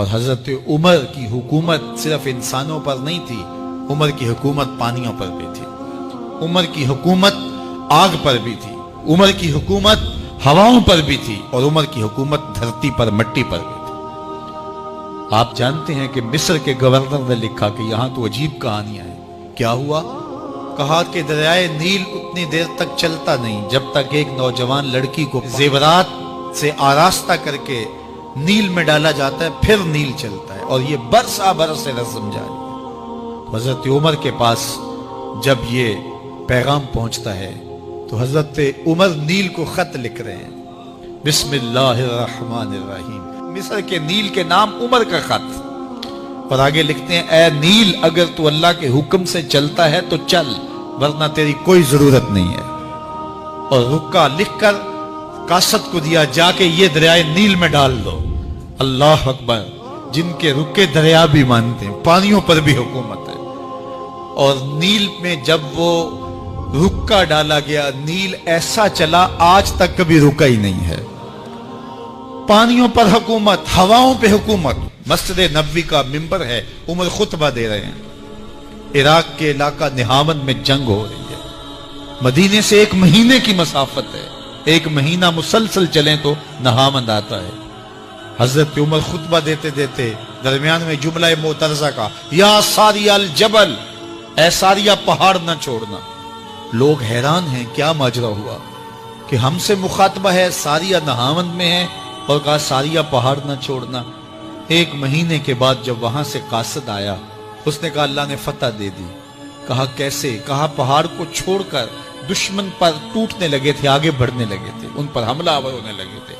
اور حضرت عمر کی حکومت صرف انسانوں پر نہیں تھی، عمر کی حکومت پانیوں پر بھی تھی، عمر کی حکومت آگ پر بھی تھی، عمر کی حکومت ہواؤں پر بھی تھی، اور عمر کی حکومت دھرتی پر مٹی پر بھی تھی۔ آپ جانتے ہیں کہ مصر کے گورنر نے لکھا کہ یہاں تو عجیب کہانیاں ہیں۔ کیا ہوا؟ کہا کہ دریائے نیل اتنی دیر تک چلتا نہیں جب تک ایک نوجوان لڑکی کو زیورات سے آراستہ کر کے نیل میں ڈالا جاتا ہے، پھر نیل چلتا ہے، اور یہ برسا برس سے رسم جاری ہے۔ حضرت عمر کے پاس جب یہ پیغام پہنچتا ہے تو حضرت عمر نیل کو خط لکھ رہے ہیں، بسم اللہ الرحمن الرحیم، مصر کے نیل کے نام عمر کا خط، اور آگے لکھتے ہیں اے نیل اگر تو اللہ کے حکم سے چلتا ہے تو چل، ورنہ تیری کوئی ضرورت نہیں ہے۔ اور رکا لکھ کر قاصد کو دیا، جا کے یہ دریائے نیل میں ڈال دو۔ اللہ اکبر، جن کے رکے دریا بھی مانتے ہیں، پانیوں پر بھی حکومت ہے۔ اور نیل میں جب وہ رکا ڈالا گیا، نیل ایسا چلا آج تک کبھی رکا ہی نہیں ہے۔ پانیوں پر حکومت، ہواؤں پہ حکومت۔ مسجد نبوی کا ممبر ہے، عمر خطبہ دے رہے ہیں، عراق کے علاقہ نہاون میں جنگ ہو رہی ہے، مدینے سے 1 مہینے کی مسافت ہے، 1 مہینہ مسلسل چلیں تو نہاون آتا ہے۔ حضرت عمر خطبہ دیتے دیتے درمیان میں جملہ معترضہ کا، یا ساریہ الجبل، اے ساریہ پہاڑ نہ چھوڑنا۔ لوگ حیران ہیں کیا ماجرا ہوا کہ ہم سے مخاطبہ ہے، ساریہ نہاون میں ہے، اور کہا ساریہ پہاڑ نہ چھوڑنا۔ 1 مہینے کے بعد جب وہاں سے قاصد آیا، اس نے کہا اللہ نے فتح دے دی۔ کہا کیسے؟ کہا پہاڑ کو چھوڑ کر دشمن پر ٹوٹنے لگے تھے، آگے بڑھنے لگے تھے، ان پر حملہ آور ہونے لگے تھے۔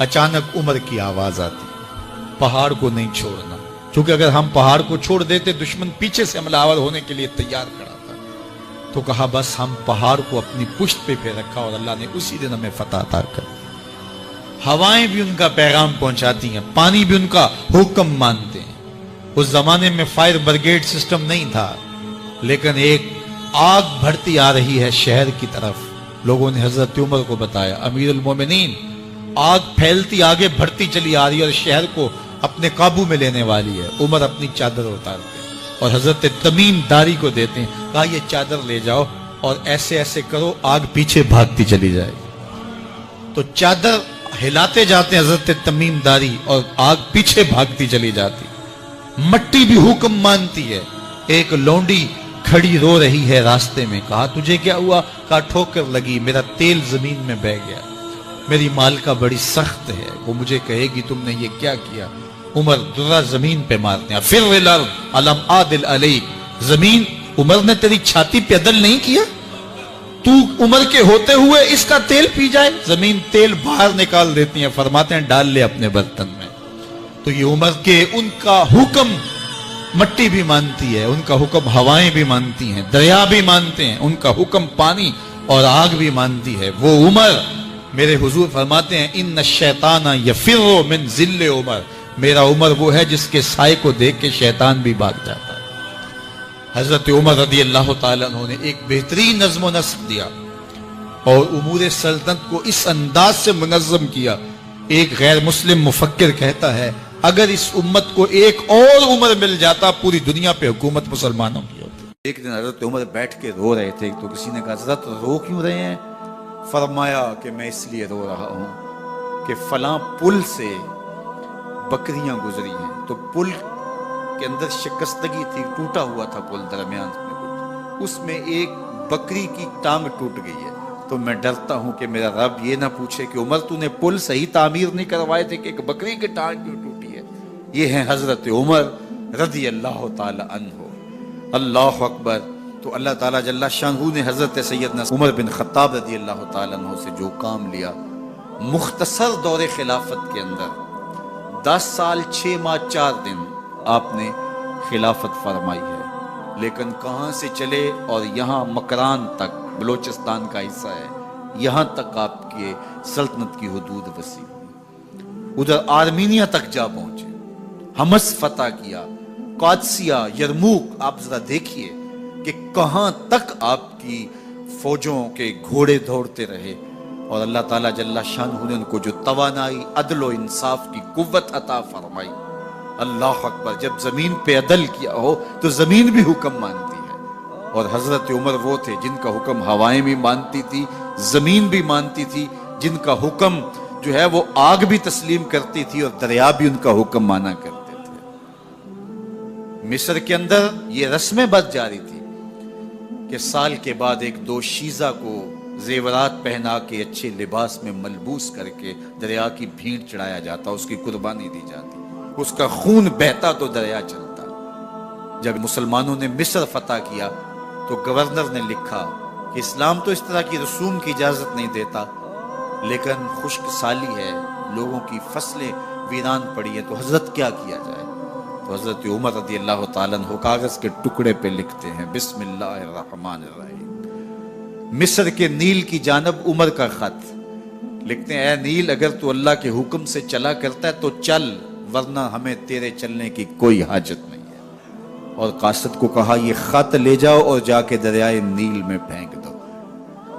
اچانک عمر کی آواز آتی، پہاڑ کو نہیں چھوڑنا، کیونکہ اگر ہم پہاڑ کو چھوڑ دیتے دشمن پیچھے سے حملہ آور ہونے کے لیے تیار کھڑا تھا۔ تو کہا بس ہم پہاڑ کو اپنی پشت پہ رکھا، اور اللہ نے اسی دن ہمیں فتح عطا کر دی۔ ہوائیں بھی ان کا پیغام پہنچاتی ہیں، پانی بھی ان کا حکم مانتے ہیں۔ اس زمانے میں فائر بریگیڈ سسٹم نہیں تھا، لیکن ایک آگ بڑھتی آ رہی ہے شہر کی طرف۔ لوگوں نے حضرت عمر کو بتایا، امیر المومنین، آگ پھیلتی آگے بڑھتی چلی آ رہی ہے اور شہر کو اپنے قابو میں لینے والی ہے۔ عمر اپنی چادر اتارتے ہیں اور حضرت تمیم داری کو دیتے ہیں، کہا یہ چادر لے جاؤ اور ایسے ایسے کرو، آگ پیچھے بھاگتی چلی جائے۔ تو چادر ہلاتے جاتے ہیں حضرت تمیم داری، اور آگ پیچھے بھاگتی چلی جاتی۔ مٹی بھی حکم مانتی ہے۔ ایک لونڈی کھڑی رو رہی ہے راستے میں، کہا تجھے کیا ہوا؟ کہا ٹھوکر لگی، میرا تیل زمین میں بہہ گیا، میری مالکہ بڑی سخت ہے، وہ مجھے کہے گی تم نے یہ کیا کیا۔ عمر درہ زمین پہ مارتے ہیں، فر الارض الم عادل علیک، زمین عمر نے تیری چھاتی پہ عدل نہیں کیا؟ تو عمر کے ہوتے ہوئے اس کا تیل پی جائے؟ زمین تیل باہر نکال دیتی ہیں، فرماتے ہیں ڈال لے اپنے برتن میں۔ تو یہ عمر کے ان کا حکم مٹی بھی مانتی ہے، ان کا حکم ہوائیں بھی مانتی ہیں، دریا بھی مانتے ہیں، ان کا حکم پانی اور آگ بھی مانتی ہے۔ وہ عمر، میرے حضور فرماتے ہیں ان الشیطان یفر من ذل عمر، میرا عمر وہ ہے جس کے سائے کو دیکھ کے شیطان بھی بھاگ جاتا ہے۔ حضرت عمر رضی اللہ تعالیٰ عنہ نے ایک بہترین نظم و نسق دیا اور امور سلطنت کو اس انداز سے منظم کیا۔ ایک غیر مسلم مفکر کہتا ہے اگر اس امت کو ایک اور عمر مل جاتا پوری دنیا پہ حکومت مسلمانوں کی ہوتی۔ ایک دن حضرت عمر بیٹھ کے رو رہے تھے، تو کسی نے کہا حضرت رو کیوں رہے ہیں؟ فرمایا کہ میں اس لیے رو رہا ہوں کہ فلاں پل سے بکریاں گزری ہیں، تو پل کے اندر شکستگی تھی، ٹوٹا ہوا تھا پل درمیان میں کچھ، اس میں ایک بکری کی ٹانگ ٹوٹ گئی ہے، تو میں ڈرتا ہوں کہ میرا رب یہ نہ پوچھے کہ عمر تو نے پل صحیح تعمیر نہیں کروائے تھے کہ ایک بکری کی ٹانگ کیوں ٹوٹی ہے۔ یہ ہیں حضرت عمر رضی اللہ تعالی عنہ۔ اللہ اکبر۔ تو اللہ تعالیٰ جل شانہ نے حضرت سیدنا عمر بن خطاب رضی اللہ تعالیٰ عنہ سے جو کام لیا، مختصر دور خلافت کے اندر 10 سال 6 ماہ 4 دن آپ نے خلافت فرمائی ہے، لیکن کہاں سے چلے اور یہاں مکران تک، بلوچستان کا حصہ ہے، یہاں تک آپ کے سلطنت کی حدود وسیع ہوئی، ادھر آرمینیا تک جا پہنچے، حمص فتح کیا، قادسیہ، یرموک۔ آپ ذرا دیکھیے کہ کہاں تک آپ کی فوجوں کے گھوڑے دوڑتے رہے، اور اللہ تعالیٰ جل شانہ نے ان کو جو توانائی، عدل و انصاف کی قوت عطا فرمائی، اللہ اکبر، جب زمین پہ عدل کیا ہو تو زمین بھی حکم مانتی ہے۔ اور حضرت عمر وہ تھے جن کا حکم ہوائیں بھی مانتی تھی، زمین بھی مانتی تھی، جن کا حکم جو ہے وہ آگ بھی تسلیم کرتی تھی اور دریا بھی ان کا حکم مانا کرتے تھے۔ مصر کے اندر یہ رسمیں بد جاری تھی کہ سال کے بعد ایک دو شیزہ کو زیورات پہنا کے اچھے لباس میں ملبوس کر کے دریا کی بھیڑ چڑھایا جاتا، اس کی قربانی دی جاتی، اس کا خون بہتا تو دریا چلتا۔ جب مسلمانوں نے مصر فتح کیا تو گورنر نے لکھا کہ اسلام تو اس طرح کی رسوم کی اجازت نہیں دیتا، لیکن خشک سالی ہے، لوگوں کی فصلیں ویران پڑی ہیں، تو حضرت کیا کیا جائے؟ تو حضرت عمر رضی اللہ تعالیٰ عنہ کاغذ کے ٹکڑے پہ لکھتے ہیں بسم اللہ الرحمن الرحیم، مصر کے نیل کی جانب عمر کا خط لکھتے ہیں، اے نیل اگر تو اللہ کے حکم سے چلا کرتا ہے تو چل، ورنہ ہمیں تیرے چلنے کی کوئی حاجت نہیں ہے۔ اور قاصد کو کہا یہ خط لے جاؤ اور جا کے دریائے نیل میں پھینک دو۔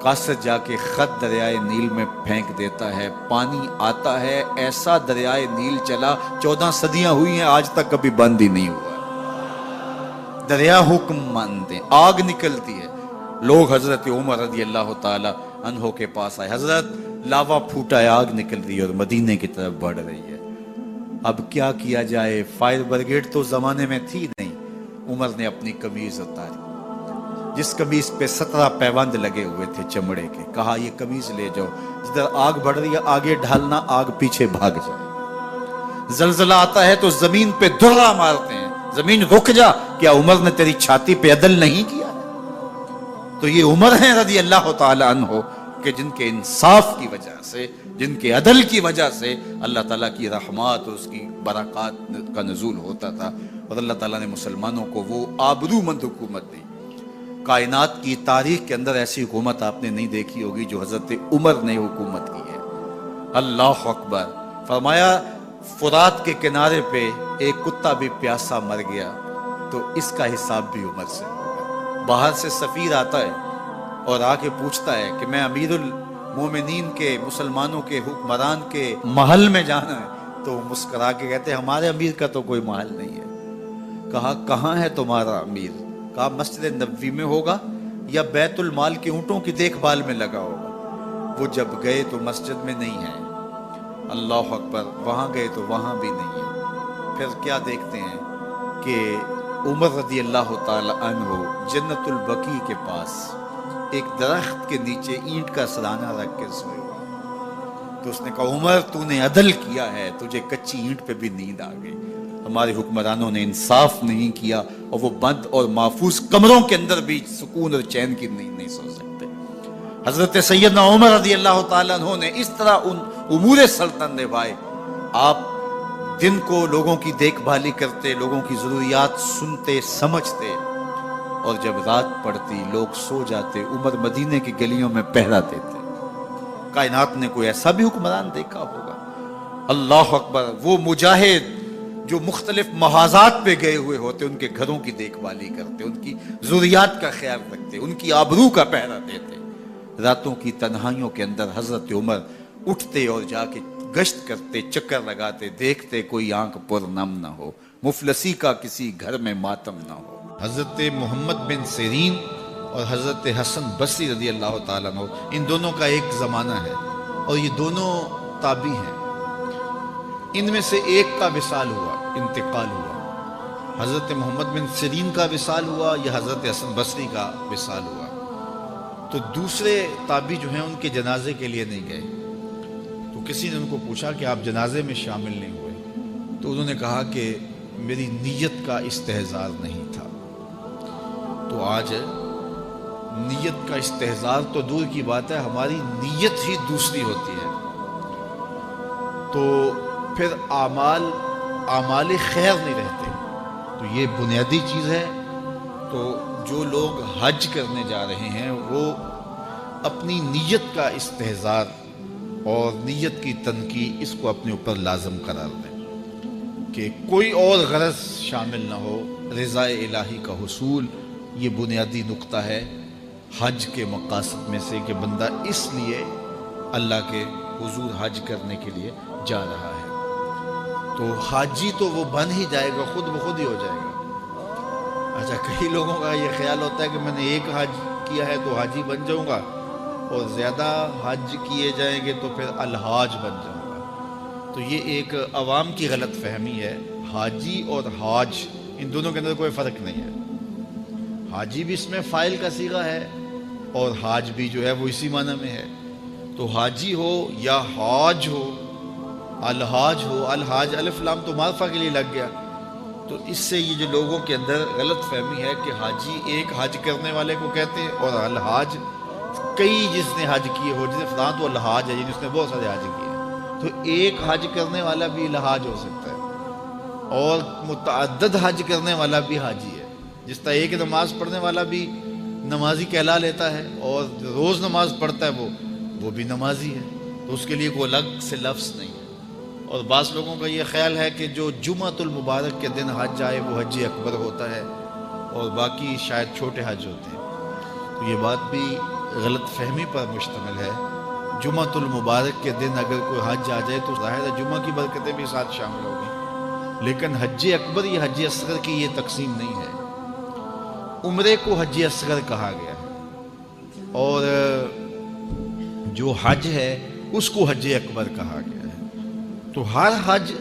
قاصد جا کے خط دریائے نیل میں پھینک دیتا ہے، پانی آتا ہے، ایسا دریائے نیل چلا 14 صدیاں ہوئی ہیں آج تک کبھی بند ہی نہیں ہوا۔ دریا حکم مانتے ہیں، آگ نکلتی ہے، لوگ حضرت عمر رضی اللہ تعالی عنہ کے پاس آئے، حضرت لاوا پھوٹا ہے، آگ نکل رہی ہے اور مدینے کی طرف بڑھ رہی ہے، اب کیا کیا جائے؟ فائر بریگیڈ تو زمانے میں تھی نہیں۔ عمر نے اپنی قمیض اتاری، جس قمیض پہ 17 پیوند لگے ہوئے تھے چمڑے کے، کہا یہ قمیض لے جاؤ، جدھر آگ بڑھ رہی ہے آگے ڈھالنا، آگ پیچھے بھاگ جائے۔ زلزلہ آتا ہے تو زمین پہ دھرا مارتے ہیں، زمین رک جا، کیا عمر نے تیری چھاتی پہ عدل نہیں کیا ہے؟ تو یہ عمر ہیں رضی اللہ تعالی عنہ کہ جن کے انصاف کی وجہ سے، جن کے عدل کی وجہ سے اللہ تعالیٰ کی رحمات اور اس کی برکات کا نزول ہوتا تھا، اور اللہ تعالیٰ نے مسلمانوں کو وہ آبرومند حکومت دی۔ کائنات کی تاریخ کے اندر ایسی حکومت آپ نے نہیں دیکھی ہوگی جو حضرت عمر نے حکومت کی ہے۔ اللہ اکبر۔ فرمایا فرات کے کنارے پہ ایک کتا بھی پیاسا مر گیا تو اس کا حساب بھی عمر سے ہوگا۔ باہر سے سفیر آتا ہے اور آ کے پوچھتا ہے کہ میں امیر المومنین کے، مسلمانوں کے حکمران کے محل میں جانا ہے، تو مسکرا کے کہتے ہیں ہمارے امیر کا تو کوئی محل نہیں ہے۔ کہا کہاں ہے تمہارا امیر؟ کہا مسجد نبوی میں ہوگا یا بیت المال کے اونٹوں کی دیکھ بھال میں لگا ہوگا۔ وہ جب گئے تو مسجد میں نہیں ہے، اللہ اکبر، وہاں گئے تو وہاں بھی نہیں ہے۔ پھر کیا دیکھتے ہیں کہ عمر رضی اللہ تعالی عنہ جنت البقیع کے پاس ایک درخت کے نیچے اینٹ کا سرانہ رکھ کے سوئے ہوئے، تو اس نے کہا عمر تو نے عدل کیا ہے، تجھے کچی اینٹ پہ بھی نیند آ گئی۔ ہمارے حکمرانوں نے انصاف نہیں کیا اور وہ بند اور محفوظ کمروں کے اندر بھی سکون اور چین کی نیند نہیں سو سکتے۔ حضرت سیدنا عمر رضی اللہ تعالیٰ عنہ نے اس طرح ان امور سلطنت نبھائے۔ آپ دن کو لوگوں کی دیکھ بھالی کرتے، لوگوں کی ضروریات سنتے سمجھتے، اور جب رات پڑتی لوگ سو جاتے، عمر مدینے کی گلیوں میں پہرا دیتے۔ کائنات نے کوئی ایسا بھی حکمران دیکھا ہوگا؟ اللہ اکبر۔ وہ مجاہد جو مختلف محاذات پہ گئے ہوئے ہوتے، ان کے گھروں کی دیکھ بھالی کرتے، ان کی ضروریات کا خیال رکھتے، ان کی آبرو کا پہرا دیتے۔ راتوں کی تنہائیوں کے اندر حضرت عمر اٹھتے اور جا کے گشت کرتے، چکر لگاتے، دیکھتے کوئی آنکھ پر نم نہ ہو، مفلسی کا کسی گھر میں ماتم نہ ہو۔ حضرت محمد بن سیرین اور حضرت حسن بصری رضی اللہ تعالیٰ عنہ، ان دونوں کا ایک زمانہ ہے اور یہ دونوں تابعی ہیں۔ ان میں سے ایک کا وصال ہوا، انتقال ہوا، حضرت محمد بن سیرین کا وصال ہوا یا حضرت حسن بصری کا وصال ہوا، تو دوسرے تابعی جو ہیں ان کے جنازے کے لیے نہیں گئے۔ تو کسی نے ان کو پوچھا کہ آپ جنازے میں شامل نہیں ہوئے، تو انہوں نے کہا کہ میری نیت کا استحضار نہیں تھا۔ تو آج نیت کا استحضار تو دور کی بات ہے، ہماری نیت ہی دوسری ہوتی ہے، تو پھر اعمال خیر نہیں رہتے۔ تو یہ بنیادی چیز ہے۔ تو جو لوگ حج کرنے جا رہے ہیں وہ اپنی نیت کا استحضار اور نیت کی تنقید اس کو اپنے اوپر لازم قرار دیں کہ کوئی اور غرض شامل نہ ہو، رضا الہی کا حصول، یہ بنیادی نقطہ ہے حج کے مقاصد میں سے کہ بندہ اس لیے اللہ کے حضور حج کرنے کے لیے جا رہا ہے۔ تو حاجی تو وہ بن ہی جائے گا، خود بخود ہی ہو جائے گا۔ اچھا، کئی لوگوں کا یہ خیال ہوتا ہے کہ میں نے ایک حج کیا ہے تو حاجی بن جاؤں گا، اور زیادہ حج کیے جائیں گے تو پھر الحاج بن جاؤں گا۔ تو یہ ایک عوام کی غلط فہمی ہے۔ حاجی اور حاج ان دونوں کے اندر کوئی فرق نہیں ہے۔ حاجی بھی اس میں فاعل کا صیغہ ہے، اور حاج بھی جو ہے وہ اسی معنی میں ہے۔ تو حاجی ہو یا حاج ہو، الحاج ہو، الحاج الف لام تو معرفہ کے لیے لگ گیا۔ تو اس سے یہ جو لوگوں کے اندر غلط فہمی ہے کہ حاجی ایک حج کرنے والے کو کہتے ہیں، اور الحاج کئی جس نے حج کیے ہو، جس نے فلاں تو الحاج ہے، جس نے بہت سارے حج کیے ہیں۔ تو ایک حج کرنے والا بھی الحاج ہو سکتا ہے، اور متعدد حج کرنے والا بھی حاجی ہے۔ جس طرح ایک نماز پڑھنے والا بھی نمازی کہلا لیتا ہے، اور روز نماز پڑھتا ہے وہ بھی نمازی ہے، تو اس کے لیے کوئی الگ سے لفظ نہیں ہے۔ اور بعض لوگوں کا یہ خیال ہے کہ جو جمعۃ المبارک کے دن حج آئے وہ حج اکبر ہوتا ہے، اور باقی شاید چھوٹے حج ہوتے ہیں۔ تو یہ بات بھی غلط فہمی پر مشتمل ہے۔ جمعۃ المبارک کے دن اگر کوئی حج آ جائے تو ظاہر ہے جمعہ کی برکتیں بھی ساتھ شامل ہوگی، لیکن حج اکبر یا حج اصغر کی یہ تقسیم نہیں ہے۔ عمرے کو حج اصغر کہا گیا ہے، اور جو حج ہے اس کو حج اکبر کہا گیا ہے۔ تو ہر حج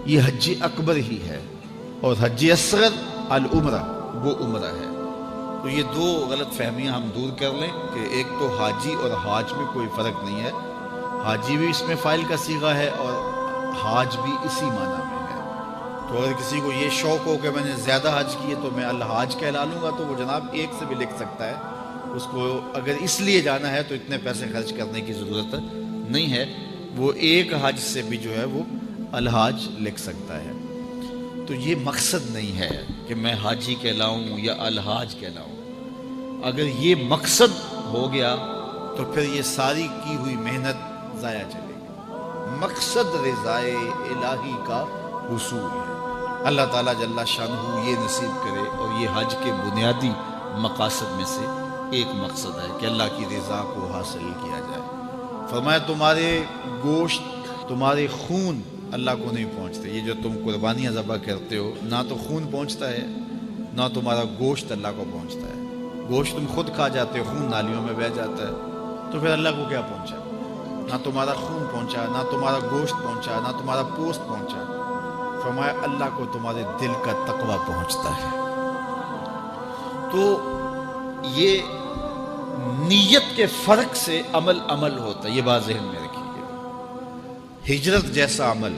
یہ حج اکبر ہی ہے، اور حج اصغر العمرہ وہ عمرہ ہے۔ تو یہ دو غلط فہمیاں ہم دور کر لیں کہ ایک تو حاجی اور حاج میں کوئی فرق نہیں ہے۔ حاجی بھی اس میں فاعل کا صیغہ ہے، اور حاج بھی اسی معنی میں ہے۔ تو اگر کسی کو یہ شوق ہو کہ میں نے زیادہ حج کیے تو میں الحاج کہلا لوں گا، تو وہ جناب ایک سے بھی لکھ سکتا ہے۔ اس کو اگر اس لیے جانا ہے تو اتنے پیسے خرچ کرنے کی ضرورت نہیں ہے، وہ ایک حج سے بھی جو ہے وہ الحاج لکھ سکتا ہے۔ تو یہ مقصد نہیں ہے کہ میں حاجی کہلاؤں یا الحاج کہلاؤں۔ اگر یہ مقصد ہو گیا تو پھر یہ ساری کی ہوئی محنت ضائع چلے گی۔ مقصد رضائے الہی کا حصول ہے۔ اللہ تعالیٰ جل شانہ یہ نصیب کرے، اور یہ حج کے بنیادی مقاصد میں سے ایک مقصد ہے کہ اللہ کی رضا کو حاصل کیا جائے۔ فرمایا تمہارے گوشت، تمہارے خون اللہ کو نہیں پہنچتے۔ یہ جو تم قربانیاں ذبح کرتے ہو، نہ تو خون پہنچتا ہے، نہ تمہارا گوشت اللہ کو پہنچتا ہے۔ گوشت تم خود کھا جاتے ہو، خون نالیوں میں بہہ جاتا ہے، تو پھر اللہ کو کیا پہنچا؟ نہ تمہارا خون پہنچا، نہ تمہارا گوشت پہنچا، نہ تمہارا پوست پہنچا۔ فرمایا اللہ کو تمہارے دل کا تقویٰ پہنچتا ہے۔ تو یہ نیت کے فرق سے عمل ہوتا ہے، یہ بات ذہن میں رکھیے۔ ہجرت جیسا عمل